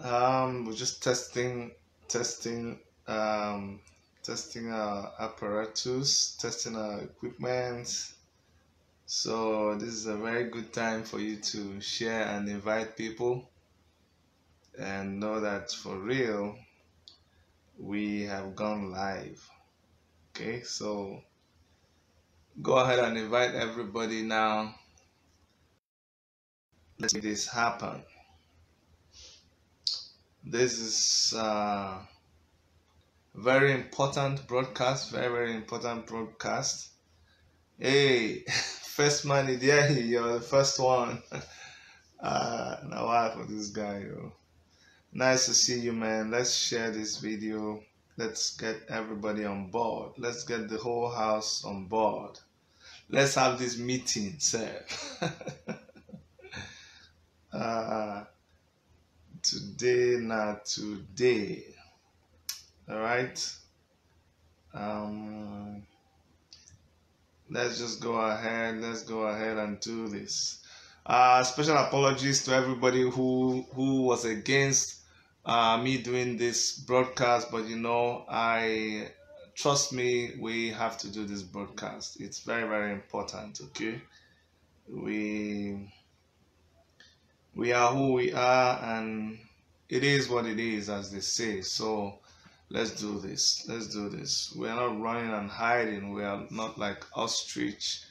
We're just testing, testing our apparatus, testing our equipment. So this is a very good time for you to share and invite people, and know that for real, we have gone live. Okay, so go ahead and invite everybody now. Let's make this happen. This is very important broadcast, very important broadcast. Hey, first man in there, you're the first one. Now why for this guy, yo. Nice to see you, man. Let's share this video. Let's get everybody on board. Let's get the whole house on board. Let's have this meeting, sir. Today, not today. All right. Let's just go ahead. Let's go ahead and do this. Special apologies to everybody who was against me doing this broadcast, but trust me, we have to do this broadcast. It's very, very important. Okay, we are who we are, and it is what it is, as they say. So let's do this. Let's do this. We are not running and hiding. We are not like ostrich.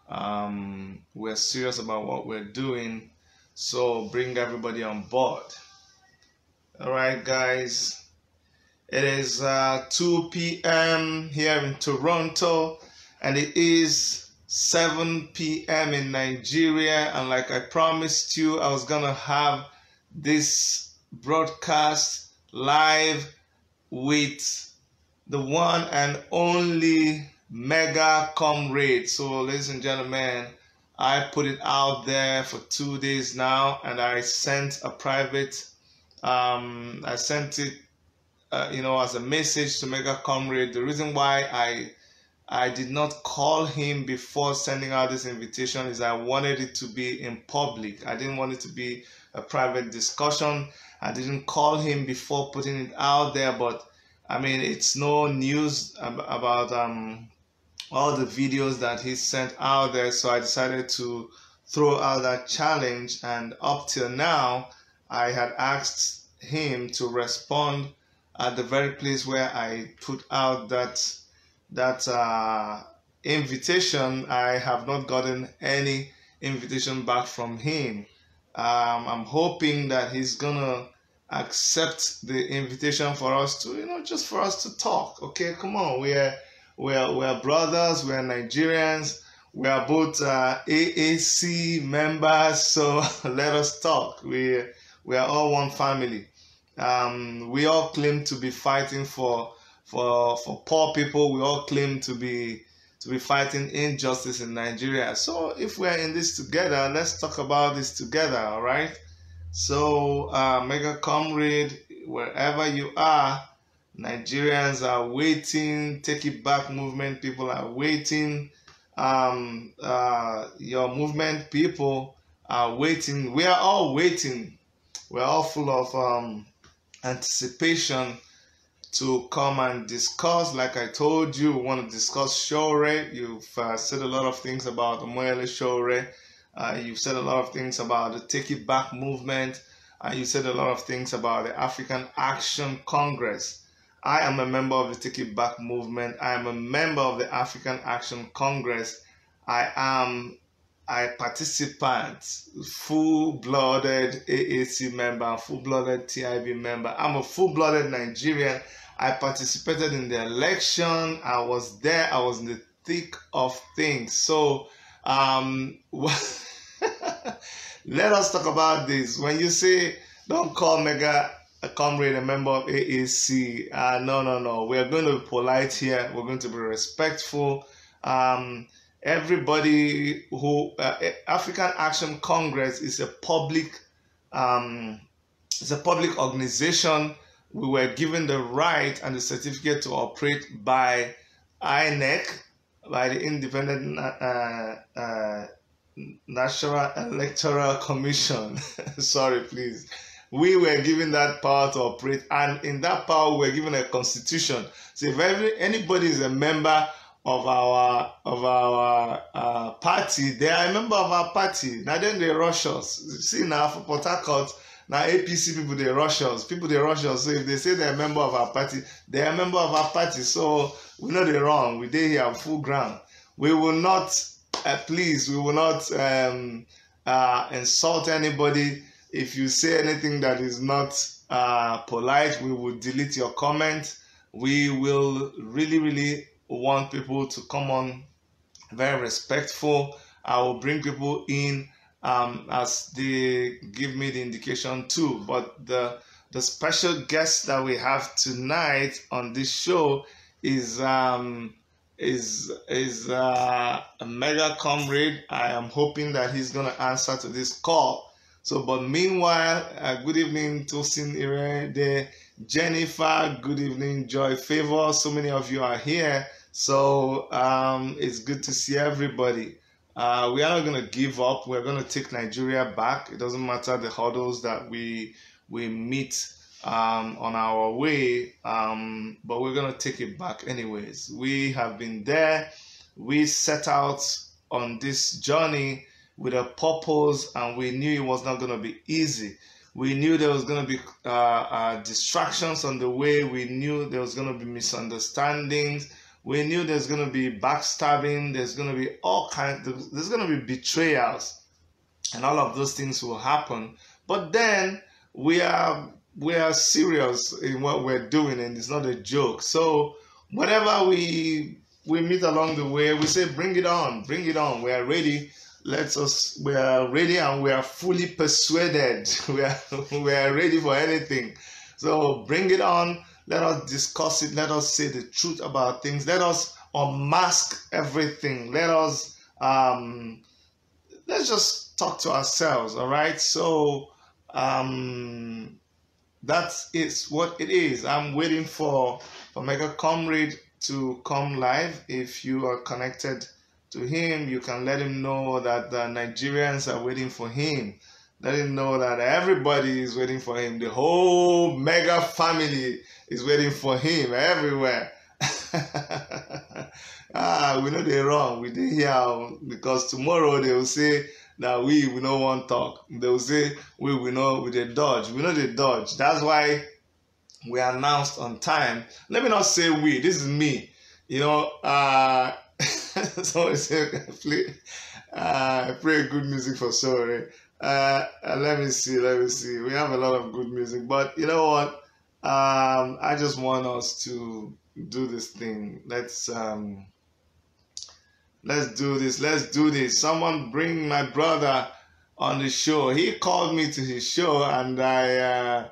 We're serious about what we're doing. So bring everybody on board. All right, guys. It is 2 p.m. here in Toronto, and it is 7 p.m. in Nigeria. And like I promised you, I was gonna have this broadcast live with the one and only Mega Comrade. So ladies and gentlemen, I put it out there for 2 days now, and I sent a private I sent it as a message to Mega Comrade. The reason why I did not call him before sending out this invitation is I wanted it to be in public. I didn't want it to be a private discussion. I didn't call him before putting it out there, but I mean, it's no news about all the videos that he sent out there, so I decided to throw out that challenge. And up till now, I had asked him to respond at the very place where I put out that invitation. I have not gotten any invitation back from him. I'm hoping that he's gonna accept the invitation for us to, just for us to talk. Okay, come on, we're brothers, we're Nigerians, we are both AAC members, so let us talk. We are all one family. We all claim to be fighting for poor people. We all claim to be fighting injustice in Nigeria. So if we're in this together, let's talk about this together, all right? So Mega Comrade, wherever you are, Nigerians are waiting. Take It Back movement people are waiting. Your movement people are waiting. We are all waiting. We're all full of anticipation to come and discuss. Like I told you, we want to discuss Sowore. You've said a lot of things about Omoyele Sowore. You've said a lot of things about the Take It Back movement. You said a lot of things about the African Action Congress. I am a member of the Take It Back movement. I am a member of the African Action Congress. I am a participant, full-blooded AAC member, full-blooded TIB member. I'm a full-blooded Nigerian. I participated in the election. I was there. I was in the thick of things. So let us talk about this. When you say don't call Mega Comrade a member of AAC, no. We're going to be polite here. We're going to be respectful. Everybody who African Action Congress is a public organization. We were given the right and the certificate to operate by INEC, by the Independent National Electoral Commission. Sorry, please. We were given that power to operate, and in that power we were given a constitution. So if anybody is a member of our party, they are a member of our party. Now then they rush us. See now for Port Harcourt, now APC people they rush us. People they rush us. So if they say they're a member of our party, they are a member of our party. So we know they're wrong. We did here on full ground. We will not, please, we will not insult anybody. If you say anything that is not polite, we will delete your comment. We will really want people to come on very respectful. I will bring people in as they give me the indication too. But the special guest that we have tonight on this show is a mega comrade. I am hoping that he's going to answer to this call. So, but meanwhile, good evening, Tosin Irede, Jennifer, good evening, Joy Favor. So many of you are here. So it's good to see everybody. We are not going to give up. We're going to take Nigeria back. It doesn't matter the hurdles that we meet on our way, but we're going to take it back anyways. We have been there. We set out on this journey with a purpose, and we knew it was not going to be easy. We knew there was going to be distractions on the way. We knew there was going to be misunderstandings. We knew there's going to be backstabbing. There's going to be all kinds. There's going to be betrayals, and all of those things will happen. But then we are serious in what we're doing, and it's not a joke. So whatever we meet along the way, we say, bring it on, bring it on. We are ready. We are ready, and we are fully persuaded. We are ready for anything. So bring it on. Let us discuss it. Let us say the truth about things. Let us unmask everything. Let's just talk to ourselves. All right. So that is what it is. I'm waiting for Mega Comrade to come live. If you are connected to him, you can let him know that the Nigerians are waiting for him. Let him know that everybody is waiting for him. The whole mega family is waiting for him everywhere. We know they're wrong. We did hear, because tomorrow they will say that we don't want to talk. They will say we know they dodge. We know they dodge. That's why we announced on time. Let me not say we. This is me. You know, so I say, play good music for Sowore. Let me see. We have a lot of good music, but you know what? I just want us to do this thing. Let's do this. Someone bring my brother on the show. He called me to his show, and I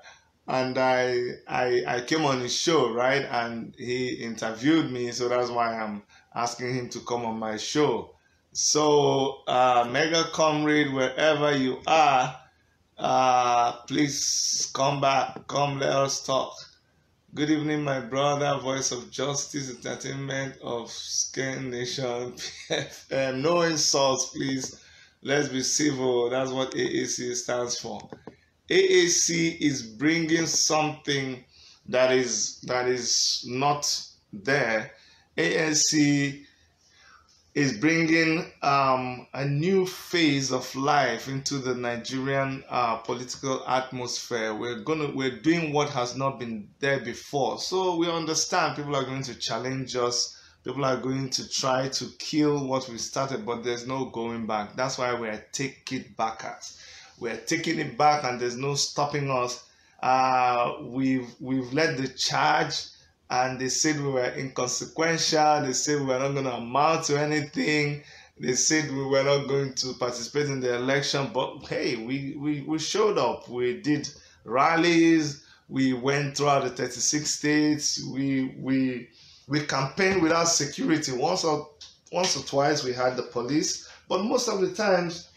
came on his show, right? And he interviewed me, so that's why I'm asking him to come on my show. So, Mega Comrade, wherever you are, please come back. Come, let us talk. Good evening, my brother. Voice of Justice, Entertainment of Skin Nation, PFM. No insults, please. Let's be civil. That's what AAC stands for. AAC is bringing something that is not there. AAC is bringing a new phase of life into the Nigerian political atmosphere. We're doing what has not been there before. So we understand people are going to challenge us. People are going to try to kill what we started, but there's no going back. That's why we're taking it back. We're taking it back, and there's no stopping us. We've led the charge, and they said we were inconsequential. They said we were not going to amount to anything. They said we were not going to participate in the election. But hey, we showed up. We did rallies. We went throughout the 36 states. We campaigned without security. Once or twice we had the police, but most of the times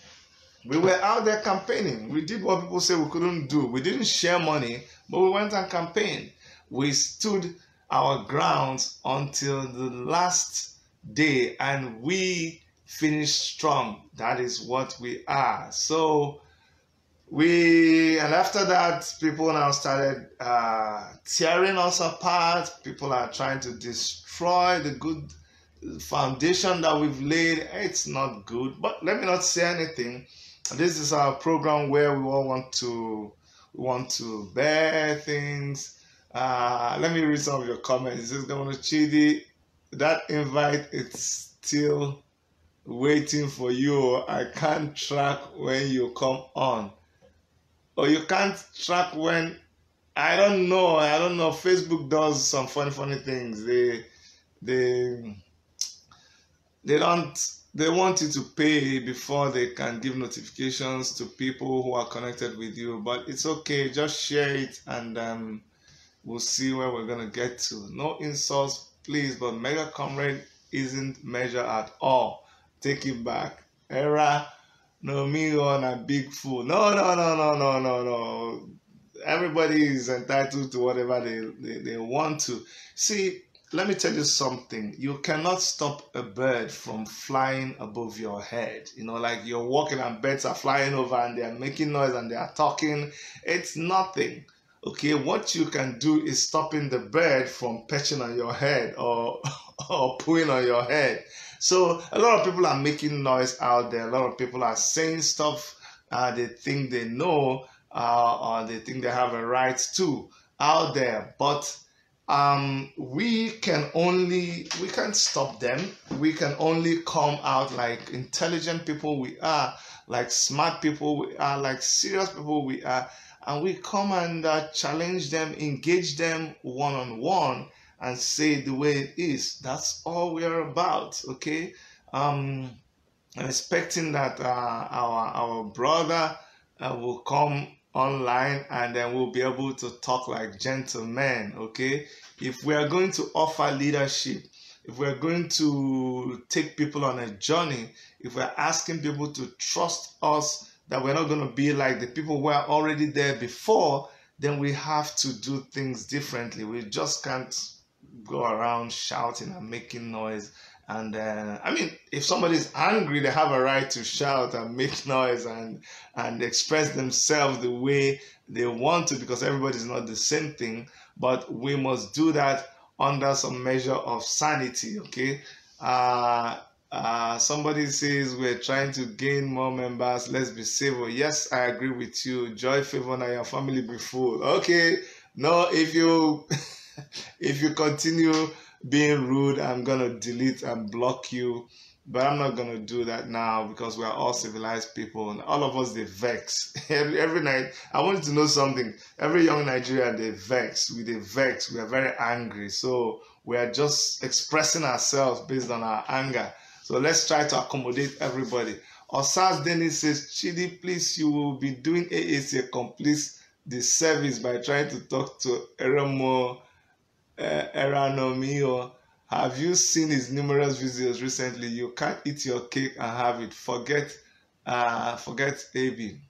we were out there campaigning. We did what people say we couldn't do. We didn't share money, but we went and campaigned. We stood our grounds until the last day, and we finished strong. That is what we are. So And after that, people now started tearing us apart. People are trying to destroy the good foundation that we've laid. It's not good. But let me not say anything. This is our program where we all want to bear things. Let me read some of your comments. This is Governor Chidi. That invite, it's still waiting for you. I can't track when you come on. Or you can't track when, I don't know. Facebook does some funny things. They want you to pay before they can give notifications to people who are connected with you. But it's okay. Just share it and we'll see where we're gonna get to. No insults, please, but Mega Comrade isn't measure at all. Take it back. Era no me on a big fool. No. Everybody is entitled to whatever they want to. See, let me tell you something. You cannot stop a bird from flying above your head. Like you're walking and birds are flying over and they're making noise and they are talking. It's nothing. Okay, what you can do is stopping the bird from perching on your head or pulling on your head. So a lot of people are making noise out there. A lot of people are saying stuff they think they know or they think they have a right to out there. But we can't stop them. We can only come out like intelligent people we are, like smart people we are, like serious people we are. And we come and challenge them, engage them one-on-one, and say the way it is. That's all we are about, okay? I'm expecting that our brother will come online and then we'll be able to talk like gentlemen, okay? If we are going to offer leadership, if we're going to take people on a journey, if we're asking people to trust us, that we're not going to be like the people who are already there before, then we have to do things differently. We just can't go around shouting and making noise. And if somebody's angry, they have a right to shout and make noise and express themselves the way they want to, because everybody's not the same thing. But we must do that under some measure of sanity, okay? Somebody says we're trying to gain more members. Let's be civil. Yes, I agree with you. Joy, favor, and your family be full. Okay. No, if you if you continue being rude, I'm gonna delete and block you. But I'm not gonna do that now because we are all civilized people and all of us they vex. every night. I want you to know something. Every young Nigerian they vex. We are very angry. So we are just expressing ourselves based on our anger. So let's try to accommodate everybody. Osas Dennis says, Chidi, please, you will be doing AAC complete the service by trying to talk to Eranomio. Have you seen his numerous videos recently? You can't eat your cake and have it. Forget AB.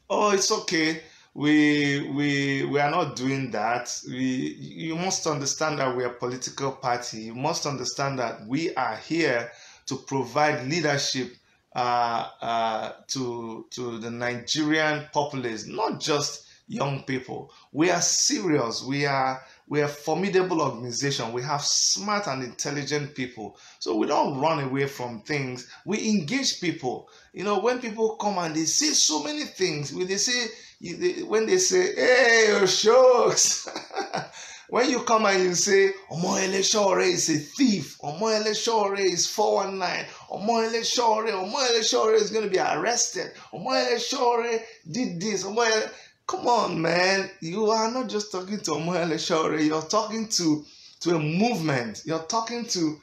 Oh, it's okay. We are not doing that. You must understand that we are a political party. You must understand that we are here to provide leadership to the Nigerian populace, not just young people. We are serious. We are a formidable organization. We have smart and intelligent people. So we don't run away from things. We engage people. When people come and they say so many things, when they say, hey, shucks. When you come and you say, Omoele Sowore is a thief, Omoele Sowore is 419, Omoele Sowore is going to be arrested, Omoele Sowore did this, Come on, man. You are not just talking to Omoele Sowore, you're talking to a movement. You're talking to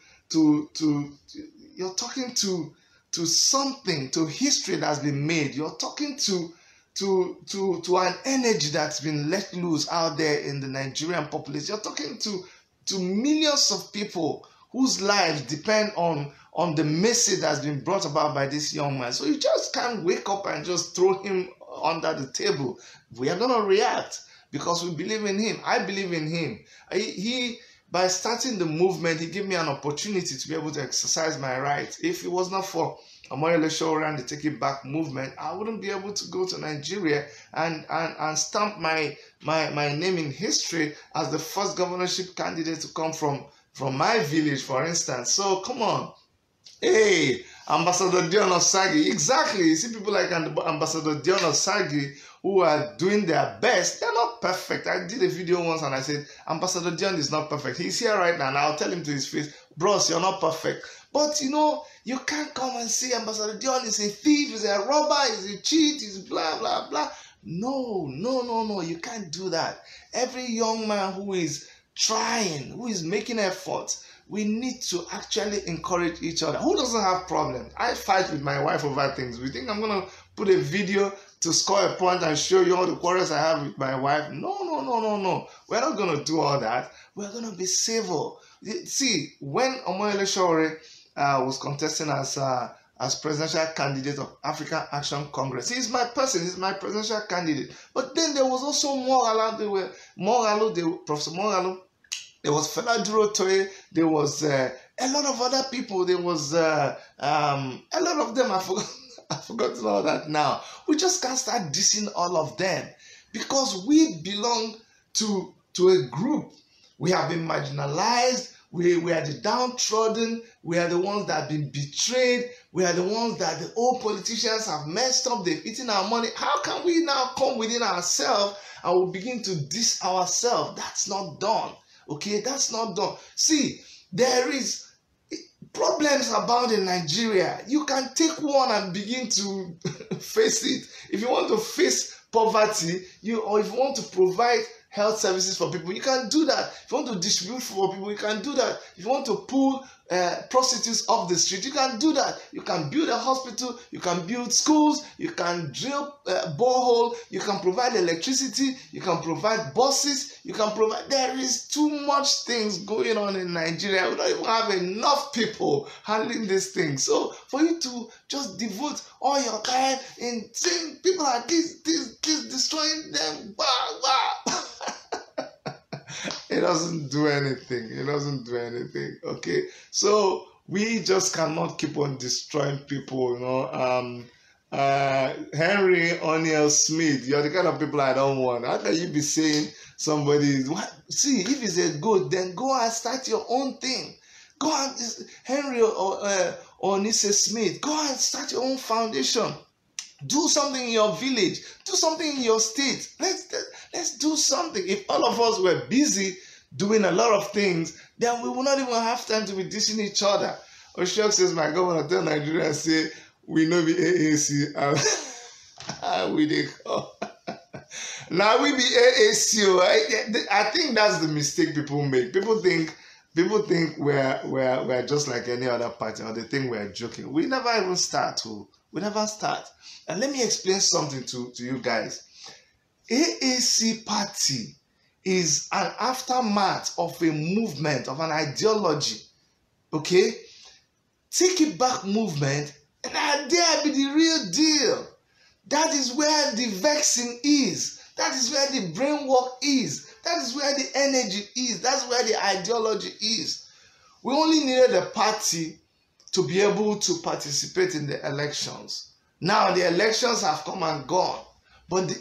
something, to history that's been made. You're talking to an energy that's been let loose out there in the Nigerian population. You're talking to millions of people whose lives depend on the message that's been brought about by this young man. So you just can't wake up and just throw him under the table. We are going to react because we believe in him. I believe in him. By starting the movement, he gave me an opportunity to be able to exercise my rights. If it was not for Omoyele Sowore and the Take It Back movement, I wouldn't be able to go to Nigeria and stamp my name in history as the first governorship candidate to come from my village, for instance. So come on. Hey, Ambassador Dion Osagi, exactly. You see people like Ambassador Dion Osagi who are doing their best. They're not perfect. I did a video once and I said, Ambassador Dion is not perfect. He's here right now and I'll tell him to his face, bros, you're not perfect. But you know, you can't come and say Ambassador Dion is a thief, he's a robber, he's a cheat, he's blah, blah, blah. No, you can't do that. Every young man who is trying, who is making efforts, we need to actually encourage each other. Who doesn't have problems? I fight with my wife over things. We think I'm going to put a video to score a point and show you all the quarrels I have with my wife. No. We're not going to do all that. We're going to be civil. See, when Omoyele Sowore was contesting as presidential candidate of African Action Congress, he's my person, he's my presidential candidate. But then there was also Professor Moghalu, there was Fela Duro-Toye, there was a lot of other people, there was a lot of them, I've forgotten all that now. We just can't start dissing all of them because we belong to a group. We have been marginalized, we are the downtrodden, we are the ones that have been betrayed, we are the ones that the old politicians have messed up, they've eaten our money. How can we now come within ourselves and we begin to diss ourselves? That's not done. Okay, that's not done. See, there is problems abound in Nigeria. You can take one and begin to face it. If you want to face poverty, or if you want to provide health services for people, you can do that. If you want to distribute for people, you can do that. If you want to pull prostitutes off the street, you can do that. You can build a hospital, you can build schools, you can drill borehole, you can provide electricity, you can provide buses, you can provide. There is too much things going on in Nigeria. We don't even have enough people handling these things. So for you to just devote all your time in saying people are this destroying them, it doesn't do anything. It doesn't do anything. Okay, so we just cannot keep on destroying people. You know, Henry O'Neill Smith, you're the kind of people I don't want. How can you be saying somebody? See, if it's a good, then go and start your own thing. Go and Henry O'Neill Smith, go and start your own foundation. Do something in your village. Do something in your state. Let's do something. If all of us were busy doing a lot of things, then we will not even have time to be dishing each other. Oshok says, my governor tell Nigeria say, we know the AAC. We dey call. Now we be AAC. I think that's the mistake people make. People think we're just like any other party, or they think we're joking. We never even start. We never start. And let me explain something to you guys. AAC party is an aftermath of a movement, of an ideology. Okay? Take It Back movement, and there be the real deal. That is where the vexing is. That is where the brainwork is. That is where the energy is. That's where the ideology is. We only needed a party to be able to participate in the elections. Now the elections have come and gone, but the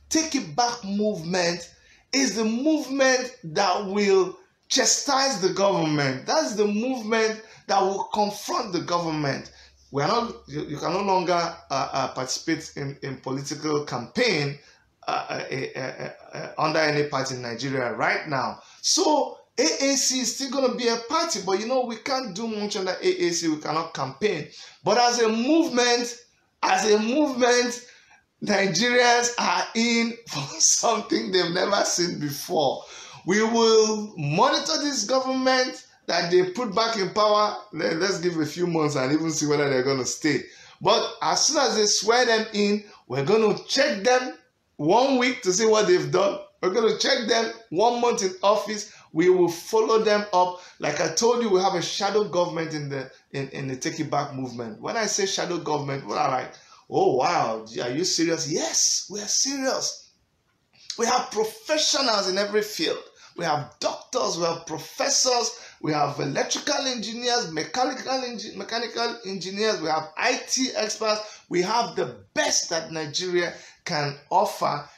Take It Back movement is the movement that will chastise the government. That's the movement that will confront the government. You can no longer participate in political campaign under any party in Nigeria right now. So AAC is still going to be a party, but you know, we can't do much under AAC. We cannot campaign. But as a movement, Nigerians are in for something they've never seen before. We will monitor this government that they put back in power. Let's give a few months and even see whether they're going to stay. But as soon as they swear them in, we're going to check them 1 week to see what they've done. We're going to check them 1 month in office. We will follow them up. Like I told you, we have a shadow government in the Take It Back movement. When I say shadow government, people are like, oh wow, are you serious? Yes, we are serious. We have professionals in every field. We have doctors, we have professors, we have electrical engineers, mechanical engineers, we have IT experts. We have the best that Nigeria can offer,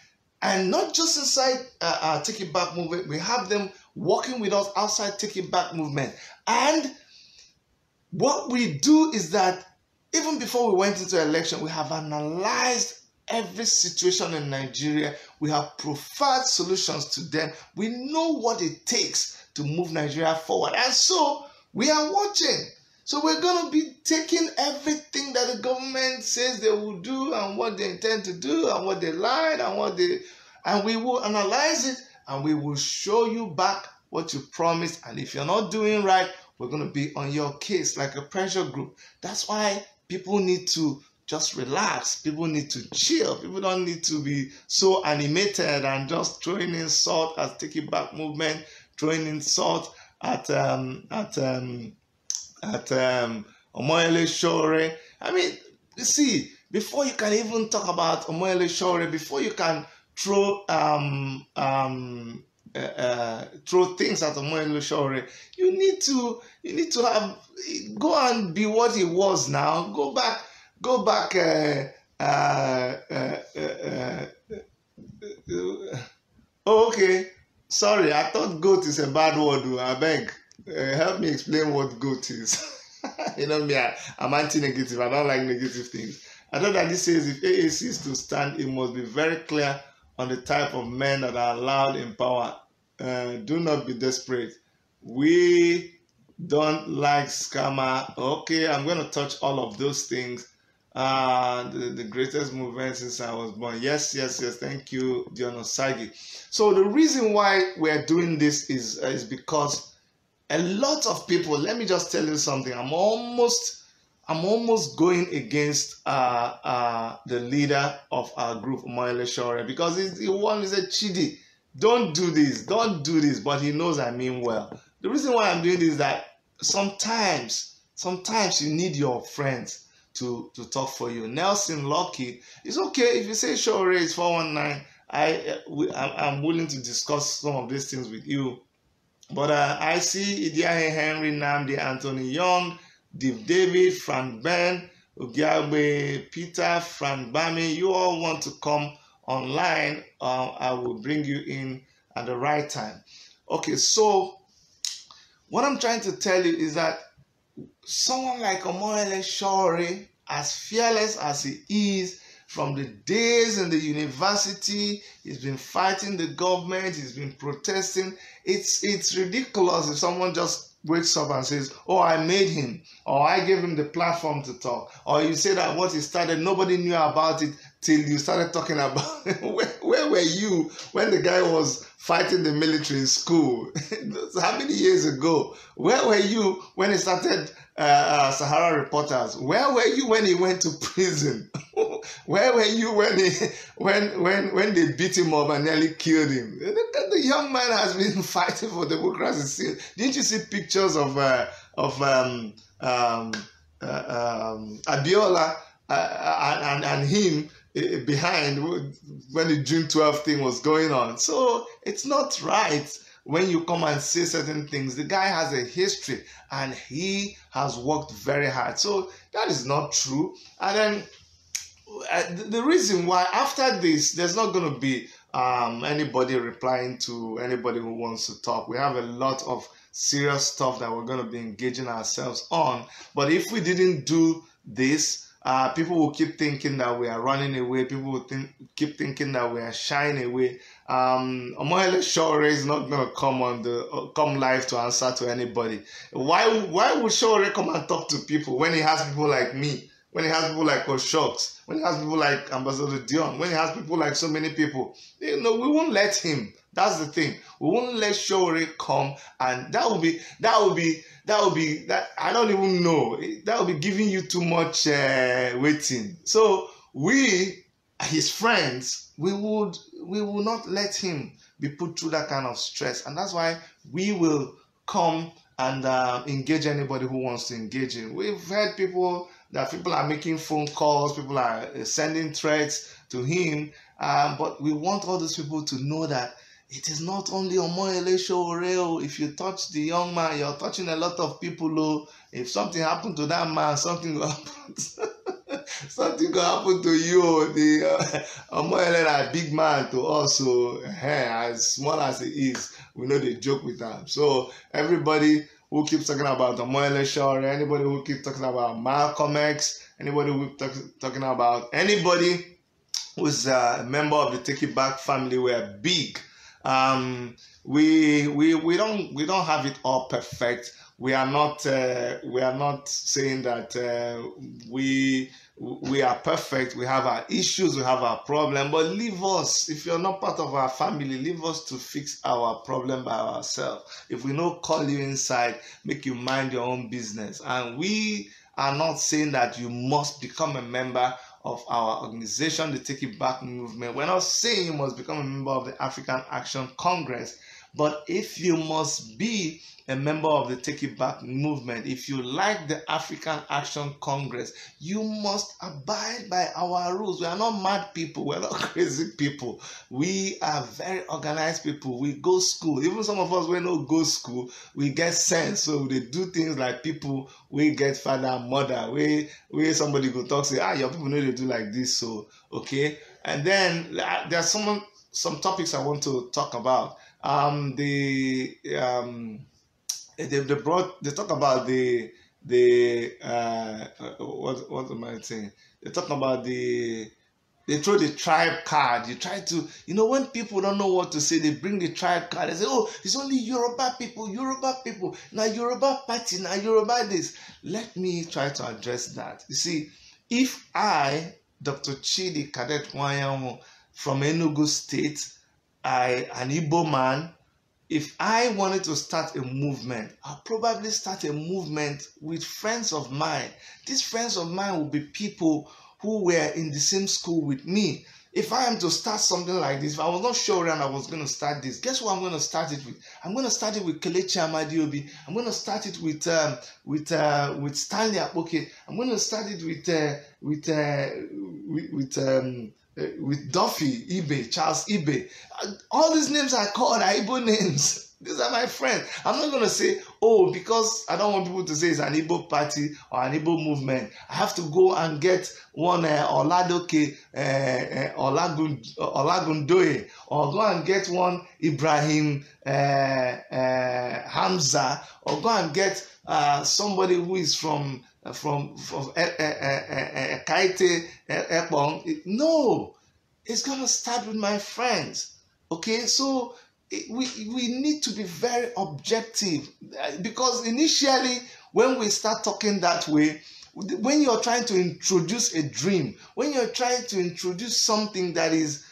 and not just inside our Take It Back movement. We have them working with us outside Take It Back movement. And what we do is that even before we went into election, we have analyzed every situation in Nigeria. We have preferred solutions to them. We know what it takes to move Nigeria forward. And so we are watching. So we're going to be taking everything that the government says they will do and what they intend to do and what they lied and we will analyze it and we will show you back what you promised. And if you're not doing right, we're going to be on your case like a pressure group. That's why people need to just relax. People need to chill. People don't need to be so animated and just throwing in salt at Take It Back movement, throwing in salt at Omoyele Sowore. I mean, you see, before you can even talk about Omoyele Sowore, before you can throw things at Omoyele Sowore, you need to have go and be what he was now. Go back. Okay. Sorry, I thought goat is a bad word. I beg. Help me explain what goat is. You know me, I'm anti-negative. I don't like negative things. I thought that this says if AAC is to stand, it must be very clear on the type of men that are allowed in power. Do not be desperate. We don't like scammer. Okay, I'm going to touch all of those things. The greatest movement since I was born. Yes. Thank you, Dionosagi. So the reason why we're doing this is because a lot of people, let me just tell you something. I'm almost going against the leader of our group, Omoyele Sowore, because the one is a chidi. Don't do this, but he knows I mean well. The reason why I'm doing this is that sometimes you need your friends to talk for you. Nelson Lucky, it's okay if you say Sowore is 419. I'm willing to discuss some of these things with you. But I see Idiahe Henry, Namdi, Anthony Young, Div David, Frank Ben, Ogiagbe, Peter, Frank Bami. You all want to come online. I will bring you in at the right time. Okay, so what I'm trying to tell you is that someone like Omoyele Sowore, as fearless as he is, from the days in the university, he's been fighting the government, he's been protesting. It's ridiculous if someone just wakes up and says, oh, I made him, or I gave him the platform to talk, or you say that what he started, nobody knew about it till you started talking about it. Where were you when the guy was fighting the military in school? How many years ago? Where were you when he started Sahara Reporters? Where were you when he went to prison? Where were you when they beat him up and nearly killed him? The young man has been fighting for democracy. Didn't you see pictures of Abiola and him behind when the June 12th thing was going on? So it's not right when you come and say certain things. The guy has a history and he has worked very hard. So that is not true. And then the reason why after this, there's not going to be anybody replying to anybody who wants to talk. We have a lot of serious stuff that we're going to be engaging ourselves on. But if we didn't do this, people will keep thinking that we are running away. People will keep thinking that we are shying away. Omoyele Sowore is not going to come live to answer to anybody. Why would Sowore come and talk to people when he has people like me? When he has people like Oshoks, when he has people like Ambassador Dion, when he has people like so many people, we won't let him. That's the thing. We won't let Sowore come, and that will be I don't even know. That will be giving you too much waiting. So we, his friends, we will not let him be put through that kind of stress, and that's why we will come and engage anybody who wants to engage him. We've heard people are making phone calls, people are sending threats to him, but we want all those people to know that it is not only Omoyele Sowore. If you touch the young man, you're touching a lot of people. If something happened to that man, something will happen. Something will happen to you. The Omoyele, a big man to us, so as small as he is, we know they joke with him. So everybody who keeps talking about Omoyele Sowore, anybody who keeps talking about Malcolm X, anybody who keeps talking about anybody who's a member of the Take It Back family, we're big. We don't have it all perfect. We are not saying that we are perfect. We have our issues, we have our problem, but leave us. If you're not part of our family, leave us to fix our problem by ourselves. If we don't call you inside, make you mind your own business. And we are not saying that you must become a member of our organization, the Take It Back movement. We're not saying you must become a member of the African Action Congress, but if you must be a member of the Take It Back movement, if you like the African Action Congress, you must abide by our rules. We are not mad people. We're not crazy people. We are very organized people. We go school. Even some of us, we don't go school. We get sense. So they do things like people, we get father and mother. We somebody go talk, say, your people know they do like this. So, okay. And then there are some topics I want to talk about. They talk about what am I saying? They talk about they throw the tribe card. You try to, when people don't know what to say, they bring the tribe card. They say, oh, it's only Yoruba people, now Yoruba party, now Yoruba this. Let me try to address that. You see, if I, Dr. Chidi Cadet Wanyamo from Enugu State, an Igbo man, if I wanted to start a movement, I'll probably start a movement with friends of mine. These friends of mine will be people who were in the same school with me. If I am to start something like this, if I was not sure and I was going to start this, guess what I'm going to start it with? I'm going to start it with Kelechi Amadiobi. I'm going to start it with Stanley Apoke. I'm going to start it with Duffy Ibe, Charles Ibe. All these names I called are Igbo names. These are my friends. I'm not going to say, oh, because I don't want people to say it's an Igbo party or an Igbo movement, I have to go and get one Oladoke Olagundoye, or go and get one Ibrahim Hamza, or go and get somebody who is from Kaite Ekpong. No, it's going to start with my friends. Okay, so we need to be very objective, because initially when we start talking that way, when you're trying to introduce a dream, when you're trying to introduce something that is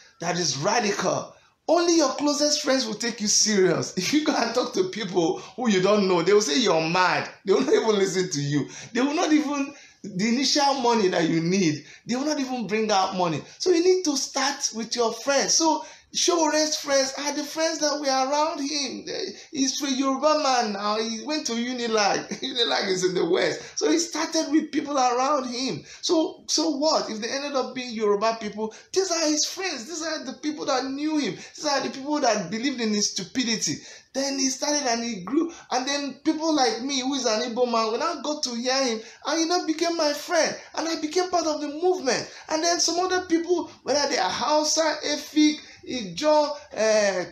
radical, only your closest friends will take you serious. If you go and talk to people who you don't know, they will say you're mad. They will not even listen to you. They will not even, the initial money that you need, they will not even bring out money. So you need to start with your friends. So Sowore's friends are the friends that were around him. He's a Yoruba man now. He went to Unilag. Unilag is in the West. So he started with people around him. So what? If they ended up being Yoruba people, these are his friends. These are the people that knew him. These are the people that believed in his stupidity. Then he started and he grew. And then people like me, who is an Igbo man, when I got to hear him, and became my friend. And I became part of the movement. And then some other people, whether they are Hausa, Efik, Ijo,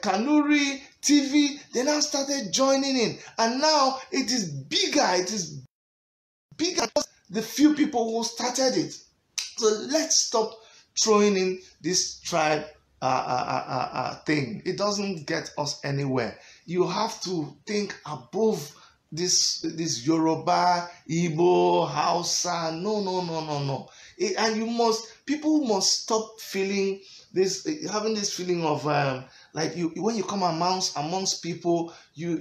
Kanuri, TV, they now started joining in. And now it is bigger. It is bigger than the few people who started it. So let's stop throwing in this tribe thing. It doesn't get us anywhere. You have to think above this Yoruba, Igbo, Hausa. No. And people must stop feeling having this feeling of like when you come amongst people, you're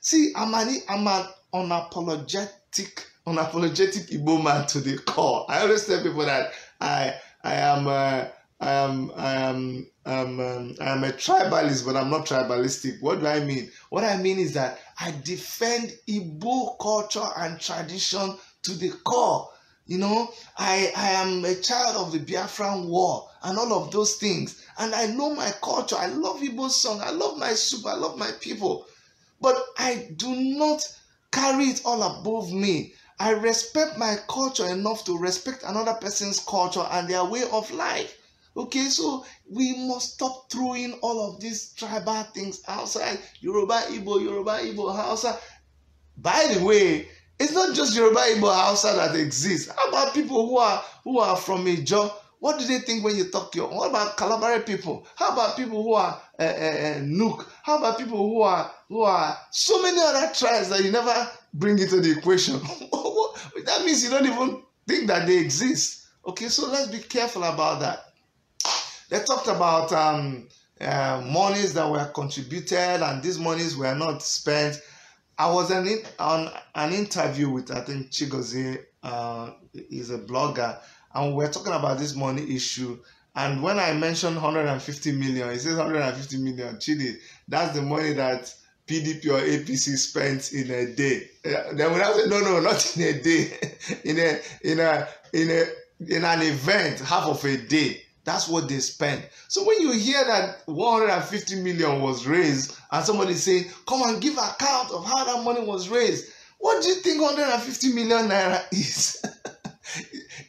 see, I'm an unapologetic Igbo man to the core. I always tell people that I am a tribalist, but I'm not tribalistic. What do I mean? What I mean is that I defend Igbo culture and tradition to the core. I am a child of the Biafran War and all of those things. And I know my culture. I love Igbo song. I love my soup. I love my people. But I do not carry it all above me. I respect my culture enough to respect another person's culture and their way of life. Okay, so we must stop throwing all of these tribal things outside. Yoruba, Igbo, Hausa. By the way, it's not just Yoruba, Igbo, Hausa that exists. How about people who are from Ijo? What do they think when you talk to them? What about Calabari people? How about people who are Nook? How about people who are so many other tribes that you never bring into the equation? That means you don't even think that they exist. Okay, so let's be careful about that. They talked about monies that were contributed and these monies were not spent. I was on an interview with, I think, Chigozie, is a blogger, and we're talking about this money issue. And when I mentioned 150 million, he says 150 million, Chidi, that's the money that PDP or APC spent in a day. Then when I said, no, not in a day, in an event, half of a day. That's what they spent. So when you hear that 150 million was raised and somebody saying, come and give account of how that money was raised, what do you think 150 million naira is?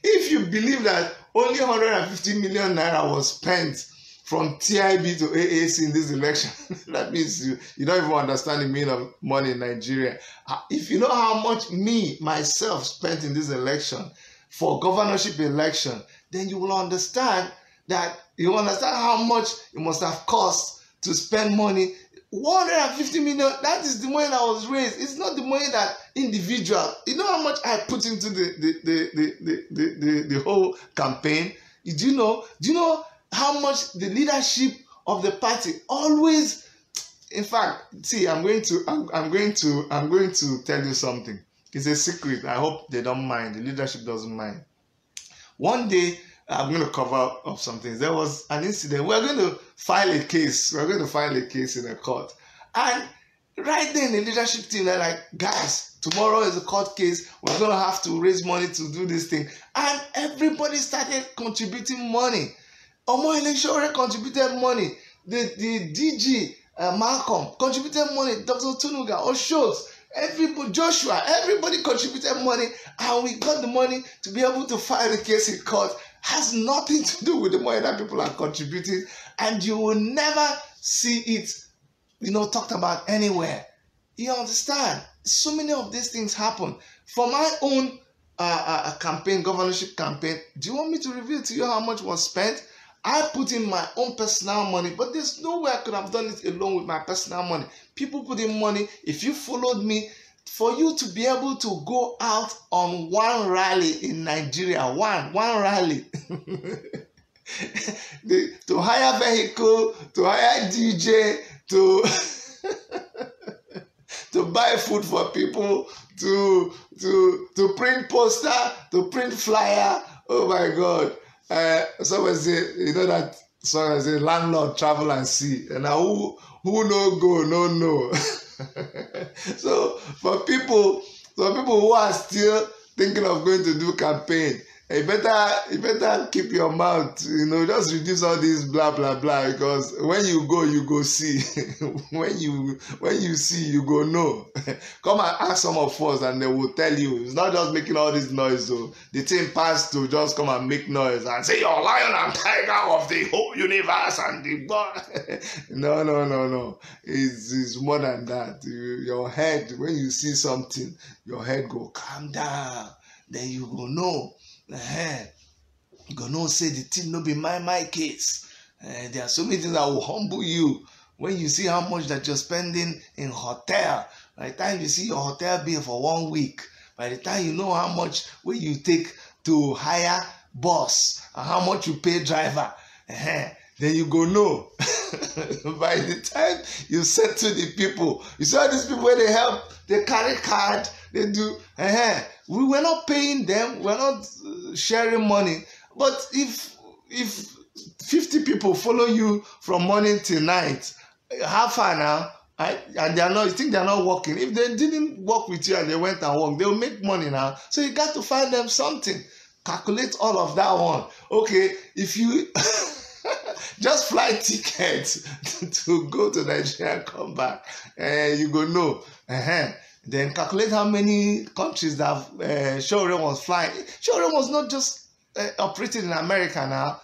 If you believe that only 150 million naira was spent from TIB to AAC in this election, that means you don't even understand the meaning of money in Nigeria. If you know how much myself spent in this election for governorship election, then you will understand how much it must have cost to spend money. 150 million, that is the money that was raised. It's not the money that individual. You know how much I put into the whole campaign? Do you know how much the leadership of the party always, in fact, see, I'm going to tell you something. It's a secret. I hope they don't mind. The leadership doesn't mind. One day, I'm going to cover up some things. There was an incident. We're going to file a case. We're going to file a case in a court. And right then, the leadership team, they're like, guys, tomorrow is a court case. We're going to have to raise money to do this thing. And everybody started contributing money. Omo Sowore contributed money. The DG, Malcolm, contributed money. Dr. Tunuga, Oshos, everybody, Joshua, everybody contributed money. And we got the money to be able to file the case in court. Has nothing to do with the money that people are contributing, and you will never see it, talked about anywhere. You understand? So many of these things happen. For my own campaign, governorship campaign, do you want me to reveal to you how much was spent? I put in my own personal money, but there's no way I could have done it alone with my personal money. People put in money. If you followed me, for you to be able to go out on one rally in Nigeria, one rally, to hire vehicle, to hire DJ, to buy food for people, to print poster, to print flyer. Oh my God! Someone say, that song say, landlord travel and see, and now who no go no know. So for people who are still thinking of going to do campaign, you better keep your mouth, just reduce all this blah blah blah, because when you go see. when you see, you go know. Come and ask some of us and they will tell you. It's not just making all this noise though. The thing passed to just come and make noise and say you're lion and tiger of the whole universe and the God. No. It's more than that. Your head, when you see something, your head go calm down. Then you go know. You go know say the thing no be my case. There are so many things that will humble you when you see how much that you're spending in hotel. By the time you see your hotel bill for 1 week, by the time you know how much will you take to hire bus and how much you pay driver, then you go know. By the time you settle the people, you see all these people where they help, they carry card, they do. We were not paying them, we're not sharing money. But if 50 people follow you from morning till night, how far now? And they are not, you think they are not working. If they didn't work with you and they went and worked, they will make money now. So you got to find them something. Calculate all of that one. Okay, if you just fly tickets to go to Nigeria and come back, you go no. Then calculate how many countries that Sowore was flying. Sowore was not just operating in America now.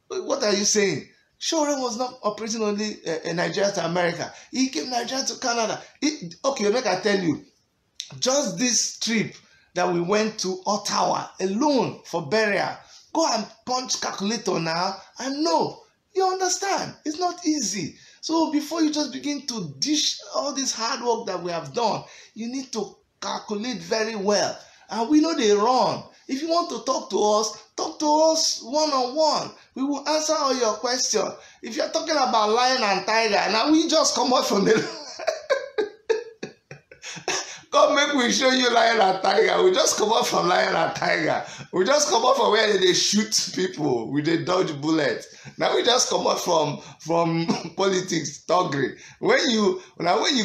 What are you saying? Sowore was not operating only in Nigeria to America. He came Nigeria to Canada. Okay, make I tell you, just this trip that we went to Ottawa alone for burial. Go and punch calculator now and know. You understand? It's not easy. So before you just begin to dish all this hard work that we have done, you need to calculate very well. And we know they run. If you want to talk to us one-on-one. We will answer all your questions. If you're talking about lion and tiger, now we just come out from the... Come make we show you lion and tiger. We just come out from lion and tiger. We just come out from where they shoot people with a dodge bullet. Now we just come out from politics, thuggery. When you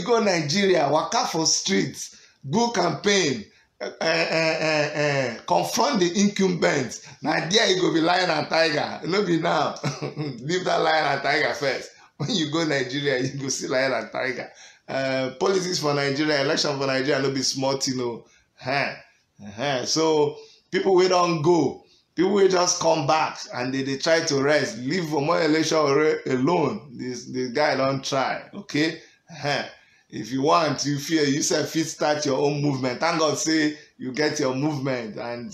go Nigeria, waka for streets, do campaign, confront the incumbents. Now there you go be lion and tiger. No be now. Leave that lion and tiger first. When you go Nigeria, you go see lion and tiger. Politics for Nigeria, election for Nigeria, no be smart, you know. So people we don't go, people will just come back and they try to rest, leave for more election alone. This guy don't try, okay? If you want, you feel you say fit start your own movement. Thank God say you get your movement, and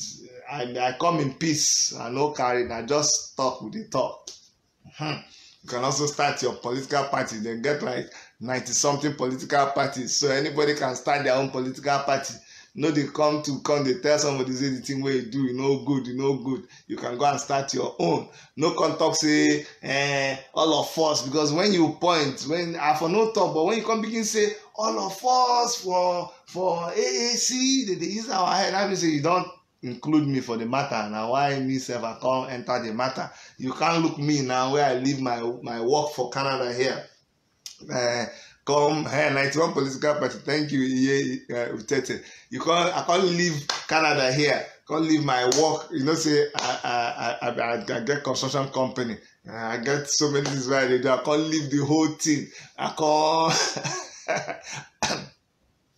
I come in peace. I no carry, I just talk with the talk. You can also start your political party. Then get like 90-something political parties, so anybody can start their own political party. No, they they tell somebody say the thing where you do, you know good. You can go and start your own. No come talk say all of us, because when you point, I for no talk, but when you come begin say all of us for AAC, they use our head. I mean say you don't include me for the matter. Now why me self I can't enter the matter? You can't look me now where I leave my work for Canada here. Come here, 91 political party. Thank you, Utete. I can't leave Canada here. Can't leave my work. You know, say I get construction company. I get so many things where I do. I can't leave the whole thing. I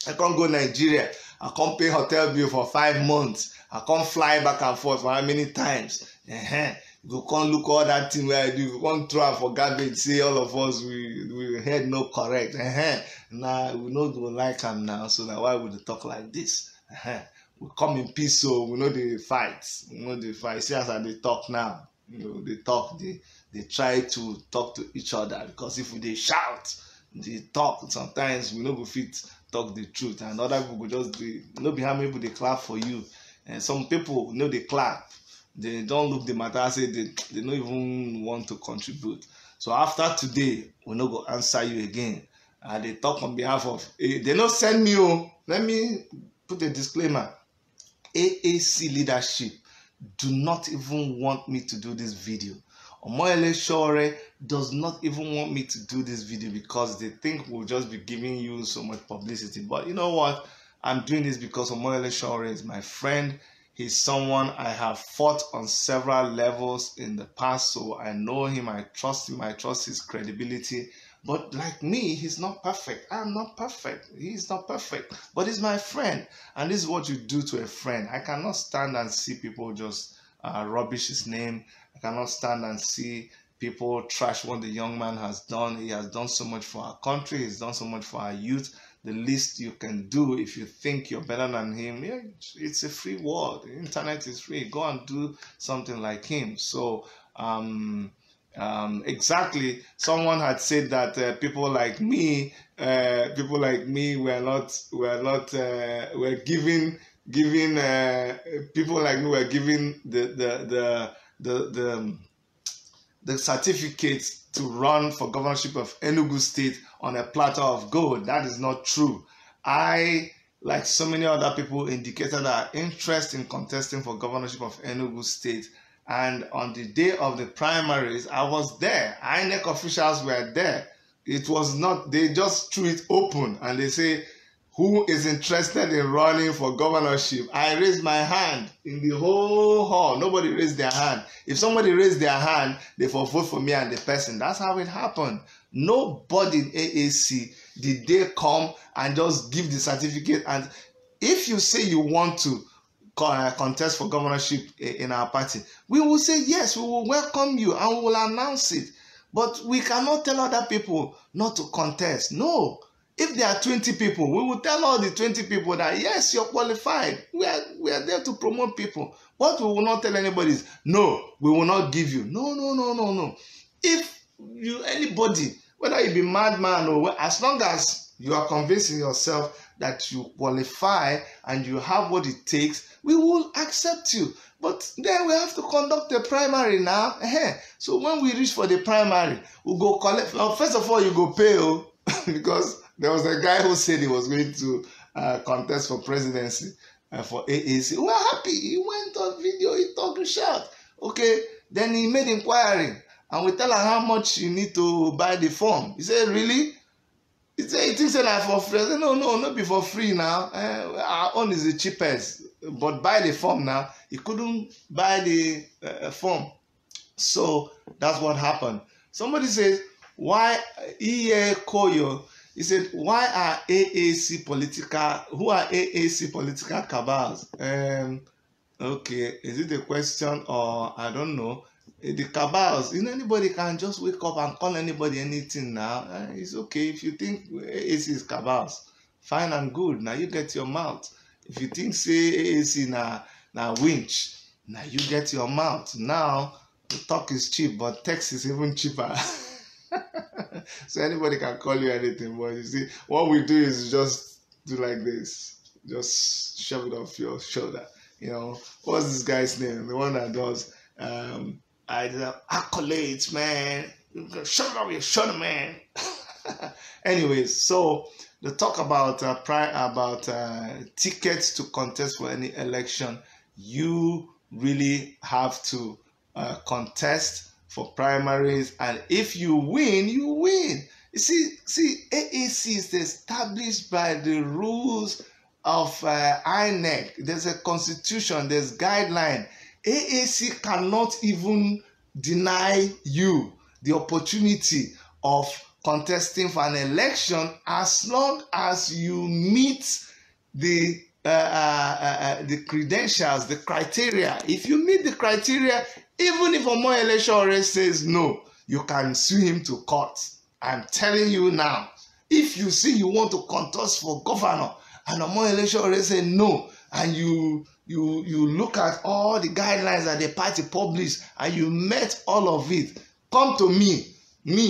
can't go Nigeria. I can't pay hotel bill for 5 months. I can't fly back and forth for how many times. You can't look all that thing where I do. You can't throw for garbage. Say all of us we head no correct. Now we know they like them now. So now why would they talk like this? We come in peace, so we know the fights. We know the fight. See as they talk now. You know they talk. They try to talk to each other, because if they shout, they talk. Sometimes we know we fit talk the truth, and other people will just be. No be how many people they clap for you, and some people know they clap. They don't look the matter, say they don't even want to contribute. So after today, we no go answer you again. They talk on behalf of, they don't send me, let me put a disclaimer. AAC leadership do not even want me to do this video. Omoyele Sowore does not even want me to do this video because they think we'll just be giving you so much publicity. But you know what? I'm doing this because Omoyele Sowore is my friend. He's someone I have fought on several levels in the past, so I know him, I trust his credibility. But like me, he's not perfect. I'm not perfect. He's not perfect. But he's my friend. And this is what you do to a friend. I cannot stand and see people just rubbish his name. I cannot stand and see people trash what the young man has done. He has done so much for our country. He's done so much for our youth. The least you can do if you think you're better than him, yeah, it's a free world. The internet is free. Go and do something like him. So exactly, someone had said that people like me were giving people like me were giving the certificates to run for governorship of Enugu State on a platter of gold. That is not true. I, like so many other people, indicated our interest in contesting for governorship of Enugu State. And on the day of the primaries, I was there. INEC officials were there. it was not, they just threw it open and they say, who is interested in running for governorship? I raised my hand in the whole hall. Nobody raised their hand. If somebody raised their hand, they will vote for me and the person. That's how it happened. Nobody in AAC did they come and just give the certificate. And if you say you want to contest for governorship in our party, we will say yes, we will welcome you and we will announce it. But we cannot tell other people not to contest. No. If there are 20 people, we will tell all the 20 people that, yes, you're qualified. We are there to promote people. What we will not tell anybody is, no, we will not give you. No. If anybody, whether you be madman or as long as you are convincing yourself that you qualify and you have what it takes, we will accept you. But then we have to conduct the primary now. So when we reach for the primary, we'll go collect. Well, first of all, you go pay, because there was a guy who said he was going to contest for presidency for AAC. We were happy. He went on video, he talked, he shout. Okay, then he made inquiry. And we tell her how much you need to buy the form. He said, really? He said, he thinks that for free. I said, no, not be for free now. Our own is the cheapest. But buy the form now. He couldn't buy the form. So that's what happened. Somebody says, why E.A. Koyo? He said, why are AAC political, who are AAC political cabals? Okay, is it a question or I don't know? The cabals, anybody can just wake up and call anybody anything now. It's okay. If you think AAC is cabals, fine and good. Now you get your mouth. If you think say AAC na winch, now you get your mouth. Now the talk is cheap, but text is even cheaper. So anybody can call you anything, but you see, what we do is just do like this, just shove it off your shoulder. What's this guy's name? The one that does accolades, man. Shove it off your shoulder, man. Anyways, so the talk about tickets to contest for any election, you really have to contest for primaries, and if you win, you win. You see, AAC is established by the rules of INEC. There's a constitution, there's guideline. AAC cannot even deny you the opportunity of contesting for an election as long as you meet the credentials, the criteria. If you meet the criteria, even if Omo election already says no, you can sue him to court. I'm telling you now, if you say you want to contest for governor and Omo election already say no, and you look at all the guidelines that the party published and you met all of it, come to me,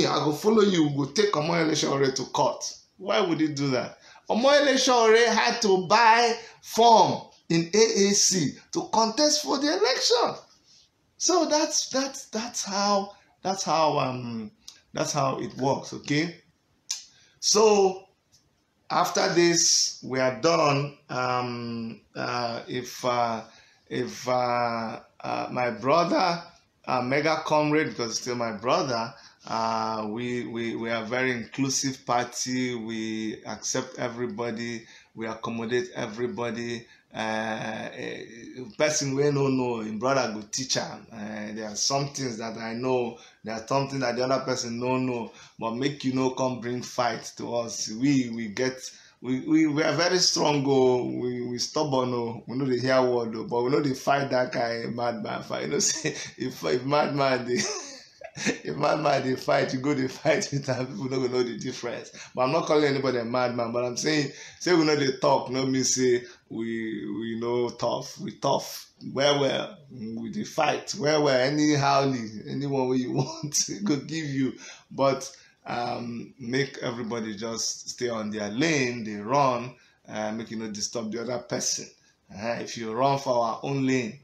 I go follow you, go take Omo election already to court. Why would you do that? Omo election already had to buy form in AAC to contest for the election. So that's how it works. Okay. So after this, we are done. If my brother, mega comrade, because it's still my brother, we are a very inclusive party. We accept everybody. We accommodate everybody. Person we no know, in brother go teach him. There are some things that I know. There are something that the other person don't know. But make come bring fight to us. We are very strong. We stubborn. We know the hear word, but we know they fight that guy madman fight. Say if madman they. If madman they fight, you go they fight with them. People don't know the difference. But I'm not calling anybody a madman. But I'm saying, say we know they talk. No me say we know tough. We tough. Well, we the fight. Well, anyhow, anyone way you want, go give you. But make everybody just stay on their lane. They run. Make disturb the other person. If you run for our own lane,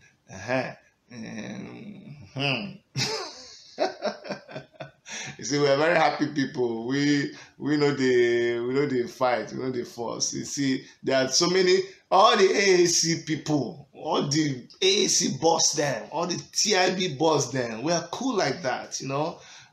You see, we are very happy people. We know the fight, we know the force. You see, there are so many, all the AAC people, all the AAC boss them, all the TIB boss them. We are cool like that,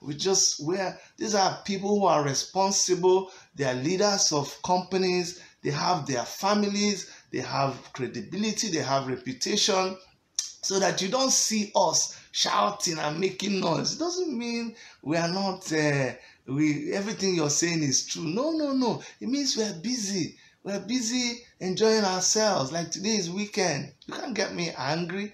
These are people who are responsible. They are leaders of companies. They have their families. They have credibility. They have reputation. So that you don't see us shouting and making noise. It doesn't mean we are not, everything you're saying is true. No. It means we're busy. We're busy enjoying ourselves. Like today is weekend. You can't get me angry.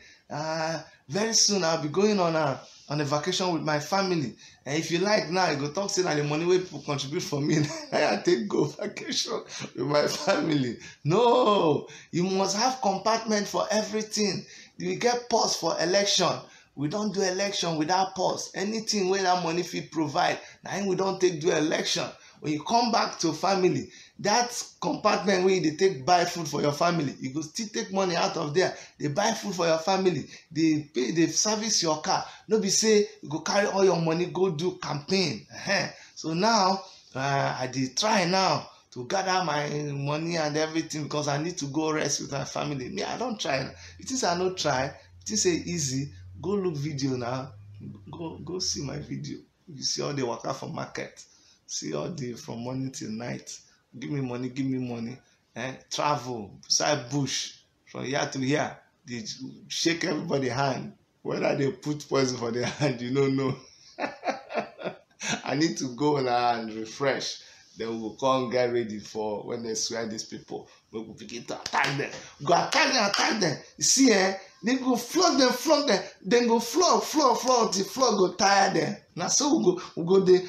Very soon I'll be going on a vacation with my family. And if you like now, you go talk to the money where people contribute for me. I take go vacation with my family. No, you must have compartment for everything. We get pause for election. We don't do election without pause. Anything where that money fit provide, now we don't take do election. When you come back to family, that compartment where they take buy food for your family, you go still take money out of there. They buy food for your family. They pay, they service your car. No be say you go carry all your money go do campaign. So now I did try now to gather my money and everything because I need to go rest with my family. Me, I don't try. It is I don't try. It is easy. Go look video now. Go see my video. You see all the worker for market. See all the from morning till night. Give me money. Travel, beside bush, from here to here. They shake everybody's hand. Whether they put poison for their hand, you don't know. I need to go now and refresh. Then we will come get ready for when they swear these people. We will begin to attack them. Go attack them. You see, they go flog them. Then go flog till flog go tire them. Now so we go there.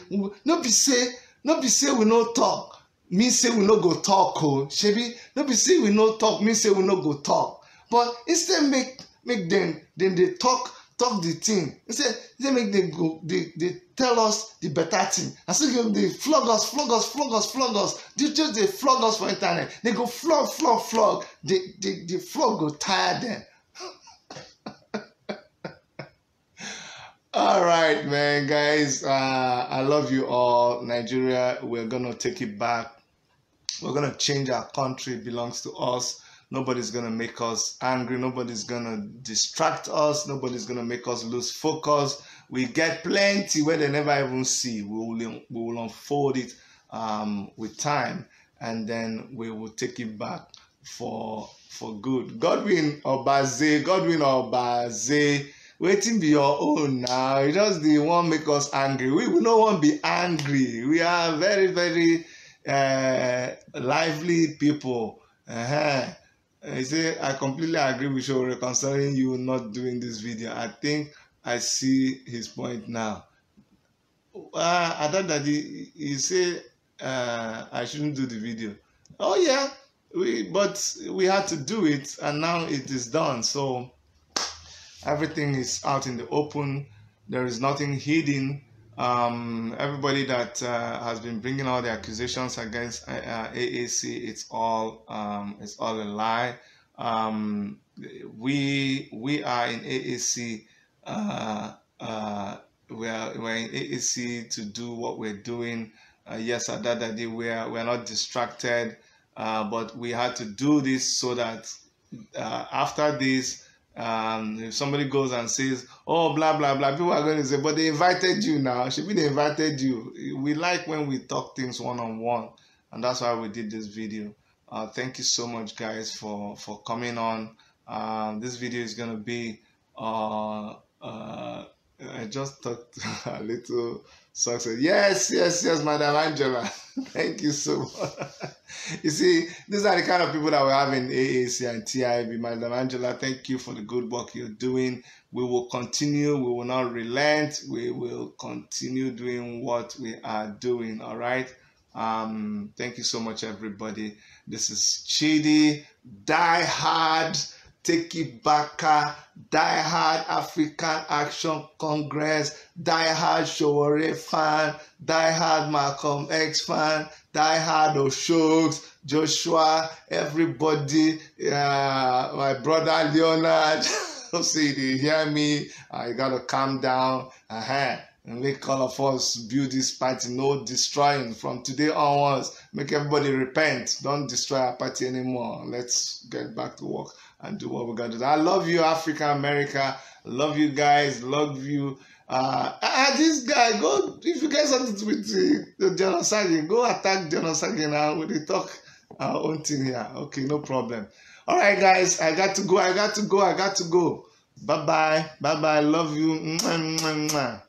No be say we no talk. Me say we no go talk. Oh, shebi. No be say we no talk. Me say we no go talk. But instead make them then they talk the thing. Instead they make them go. They tell us the better thing. And so they flog us. They just they flog us for internet. They go flog. The flog go tire them. All right, man, guys. I love you all. Nigeria, we're gonna take it back. We're gonna change our country. It belongs to us. Nobody's gonna make us angry. Nobody's gonna distract us. Nobody's gonna make us lose focus. We get plenty where they never even see. We will unfold it with time, and then we will take it back for good. Godwin Obaze. Waiting be your own now. You just the one make us angry. We will not want to be angry. We are very, very lively people. I say I completely agree with you concerning you not doing this video. I think I see his point now. I thought that he said I shouldn't do the video. Oh yeah, but we had to do it, and now it is done. So everything is out in the open. There is nothing hidden. Everybody that has been bringing all the accusations against AAC, it's all a lie. We are in AAC. We're in AAC to do what we're doing. Yes, we're not distracted, but we had to do this so that after this, if somebody goes and says, oh, blah, blah, blah, people are going to say, but they invited you now. Should be they invited you. We like when we talk things one-on-one, and that's why we did this video. Thank you so much, guys, for coming on. This video is going to be, I just talked a little success. Yes, Madam Angela. Thank you so much. You see, these are the kind of people that we have in AAC and TIB. Madam Angela, thank you for the good work you're doing. We will continue. We will not relent. We will continue doing what we are doing. All right. Thank you so much, everybody. This is Chidi, Die Hard, Take It Back, Die Hard African Action Congress, Die Hard Sowore fan, Die Hard Malcolm X fan, Die Hard Oshogs, Joshua, everybody, my brother Leonard. See, they hear me. You gotta calm down. And make all of us build this party. No destroying from today onwards. Make everybody repent. Don't destroy our party anymore. Let's get back to work and do what we got to do. I love you, Africa, America. Love you guys. Love you. This guy, go, if you get something with the General Sergeant, go attack General Sergeant and we talk our own thing here. Okay, no problem. All right, guys, I got to go. Bye bye. Love you. Mwah, mwah, mwah.